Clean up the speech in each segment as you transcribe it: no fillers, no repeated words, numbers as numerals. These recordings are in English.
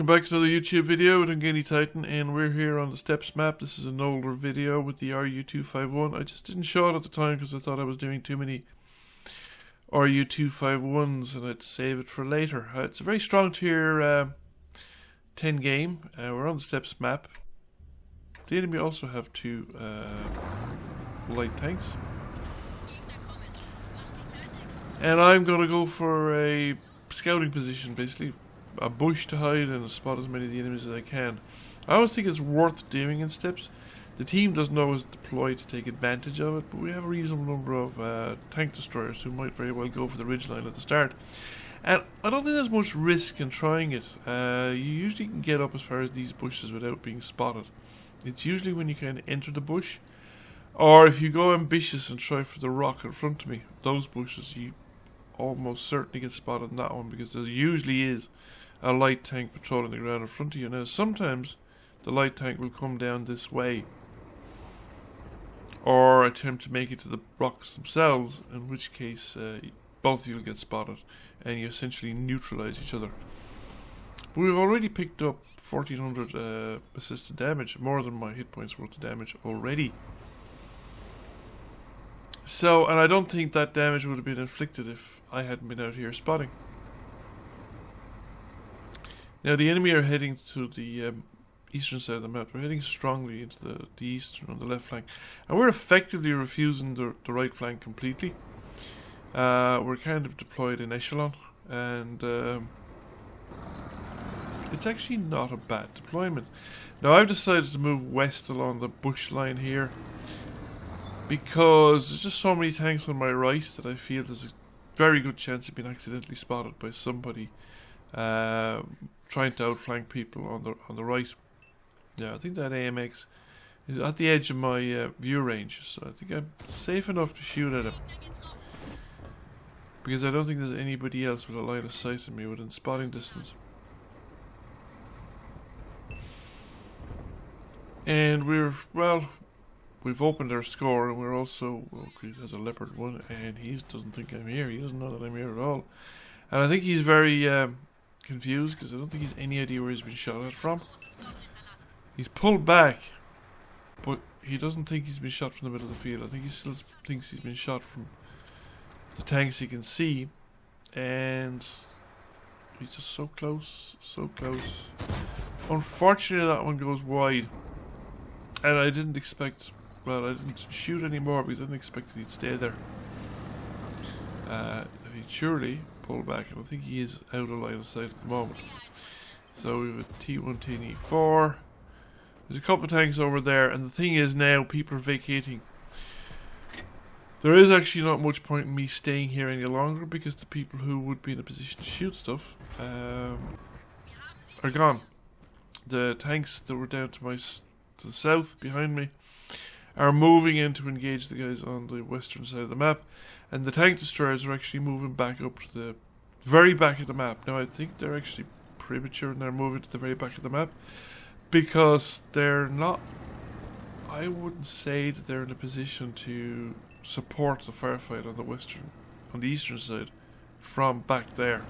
back to another YouTube video with Ungainly Titan, and we're here on the Steps map. This is an older video with the RU251. I just didn't show it at the time because I thought I was doing too many RU251s and I'd save it for later. It's a very strong tier 10 game. We're on the Steps map. The enemy also have two light tanks. And I'm going to go for a scouting position, basically. A bush to hide and spot as many of the enemies as I can. I always think it's worth doing in Steps. The team doesn't always deploy to take advantage of it, but we have a reasonable number of tank destroyers who might very well go for the ridgeline at the start. And I don't think there's much risk in trying it. You usually can get up as far as these bushes without being spotted. It's usually when you kind of enter the bush, or if you go ambitious and try for the rock in front of me, those bushes, you almost certainly get spotted in that one, because there usually is a light tank patrolling the ground in front of you. Now sometimes the light tank will come down this way or attempt to make it to the rocks themselves, in which case both of you will get spotted and you essentially neutralize each other. But we've already picked up 1400 assisted damage, more than my hit points worth of damage already. So, and I don't think that damage would have been inflicted if I hadn't been out here spotting. Now the enemy are heading to the eastern side of the map. We're heading strongly into the eastern on the left flank, and we're effectively refusing the right flank completely. We're kind of deployed in echelon, and it's actually not a bad deployment. Now I've decided to move west along the bush line here, because there's just so many tanks on my right that I feel there's a very good chance of being accidentally spotted by somebody trying to outflank people on the right. Yeah, I think that AMX is at the edge of my view range, so I think I'm safe enough to shoot at him, because I don't think there's anybody else with a line of sight on me within spotting distance. And we've opened our score, and we're also, okay, there's a leopard one, and he doesn't think I'm here. He doesn't know that I'm here at all, and I think he's very confused, because I don't think he's any idea where he's been shot at from. He's pulled back, but he doesn't think he's been shot from the middle of the field. I think he still thinks he's been shot from the tanks he can see, and he's just so close, so close. Unfortunately, that one goes wide, and I didn't expect, well, I didn't shoot anymore because I didn't expect that he'd stay there. He'd surely pull back, and I think he is out of line of sight at the moment. So we have a T1, T E4. There's a couple of tanks over there, and the thing is now people are vacating. There is actually not much point in me staying here any longer, because the people who would be in a position to shoot stuff are gone. The tanks that were down to the south behind me are moving in to engage the guys on the western side of the map, and the tank destroyers are actually moving back up to the very back of the map. Now I think they're actually premature and they're moving to the very back of the map, because they're not, I wouldn't say that they're in a position to support the firefight on the eastern side from back there.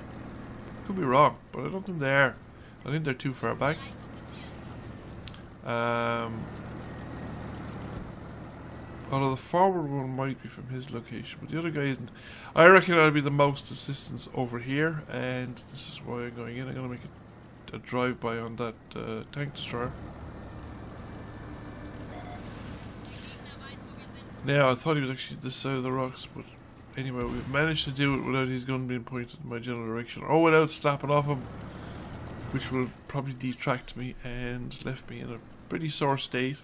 Could be wrong, but I don't think they are. I think they're too far back. Although the forward one might be from his location, but the other guy isn't. I reckon I'll be the most assistance over here, and this is why I'm going in. I'm going to make a drive-by on that tank destroyer. Now, I thought he was actually this side of the rocks, but anyway, we've managed to do it without his gun being pointed in my general direction, or without slapping off him, which will probably detract me and left me in a pretty sore state.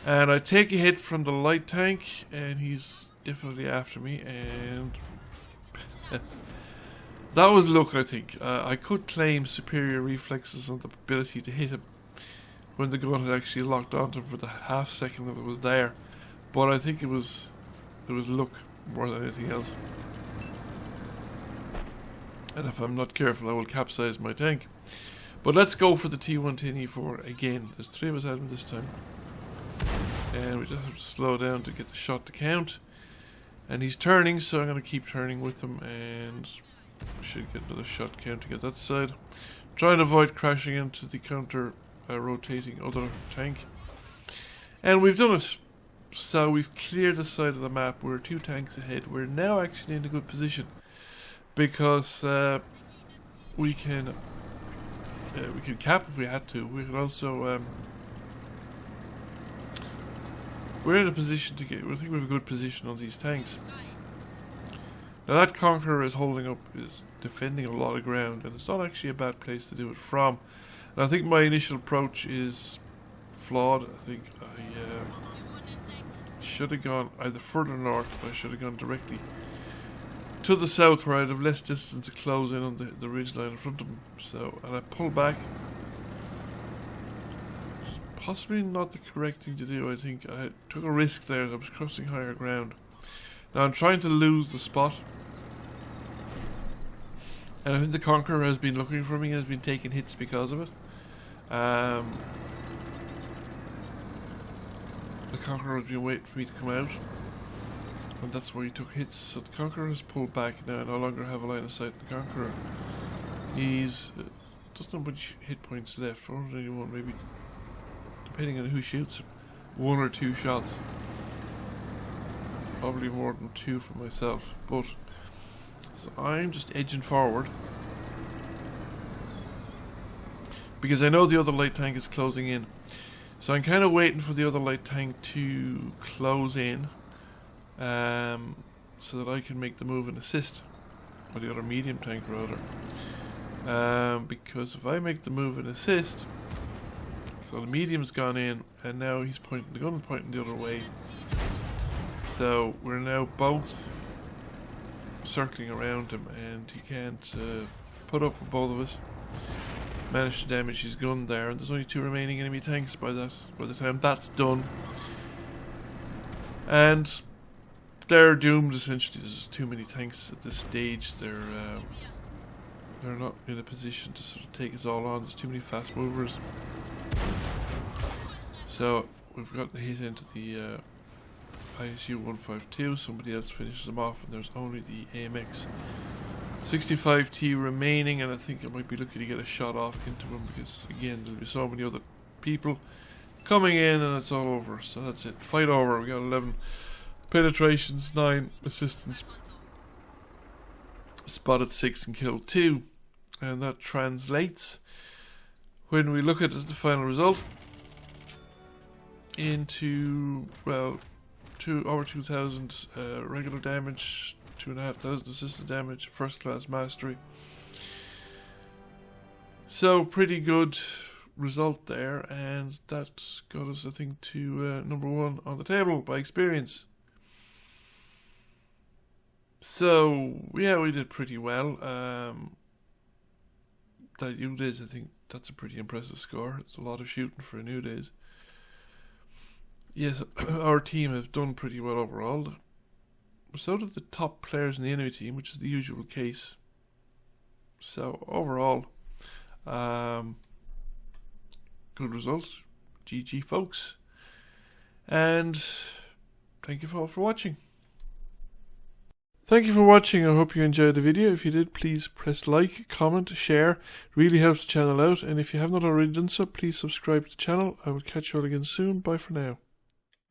And I take a hit from the light tank, and he's definitely after me, and that was luck, I think. I could claim superior reflexes and the ability to hit him when the gun had actually locked onto him for the half second that it was there, but I think it was luck more than anything else. And if I'm not careful, I will capsize my tank. But let's go for the T1, T4 again. There's three of us at him this time. And we just have to slow down to get the shot to count. And he's turning, so I'm going to keep turning with him, and we should get another shot counting at that side. trying to avoid crashing into the counter rotating other tank. And we've done it. So we've cleared the side of the map. We're 2 tanks ahead. We're now actually in a good position because we can cap if we had to. We can also we're in a position to get. I think we have a good position on these tanks. Now that Conqueror is holding up, is defending a lot of ground, and it's not actually a bad place to do it from. And I think my initial approach is flawed. I think I should have gone either further north, or I should have gone directly to the south, where I'd have less distance to close in on the ridge line in front of them. So, and I pulled back. Possibly not the correct thing to do. I think I took a risk there. I was crossing higher ground. Now I'm trying to lose the spot, and I think the Conqueror has been looking for me and has been taking hits because of it. The Conqueror has been waiting for me to come out, and that's where he took hits. So the Conqueror has pulled back now. I no longer have a line of sight. The Conqueror, he's doesn't have much hit points left. 481, maybe, depending on who shoots, 1 or 2 shots. Probably more than 2 for myself. But so I'm just edging forward because I know the other light tank is closing in. So I'm kind of waiting for the other light tank to close in, so that I can make the move and assist, or the other medium tank rather. Because if I make the move and assist, so the medium's gone in, and now he's pointing the gun, pointing the other way. So we're now both circling around him, and he can't put up with both of us. Managed to damage his gun there, and there's only 2 remaining enemy tanks by the time that's done. And they're doomed essentially. There's too many tanks at this stage. They're not in a position to sort of take us all on. There's too many fast movers. So we've got the hit into the ISU 152. Somebody else finishes them off, and there's only the AMX 65T remaining, and I think I might be lucky to get a shot off into him because, again, there'll be so many other people coming in and it's all over. So that's it. Fight over. We got 11 penetrations, 9 assistance, spotted 6 and killed 2, and that translates, when we look at the final result, into, well, over 2,000 regular damage, 2,500 assisted damage, first class mastery. So pretty good result there, and that got us, I think, to number 1 on the table by experience. So yeah, we did pretty well. That U-Days, I think that's a pretty impressive score. It's a lot of shooting for a U-Days. Yes, our team have done pretty well overall. So did the top players in the enemy team, which is the usual case. So overall, good result. GG, folks. And thank you all for watching. Thank you for watching. I hope you enjoyed the video. If you did, please press like, comment, share. It really helps the channel out. And if you have not already done so, please subscribe to the channel. I will catch you all again soon. Bye for now.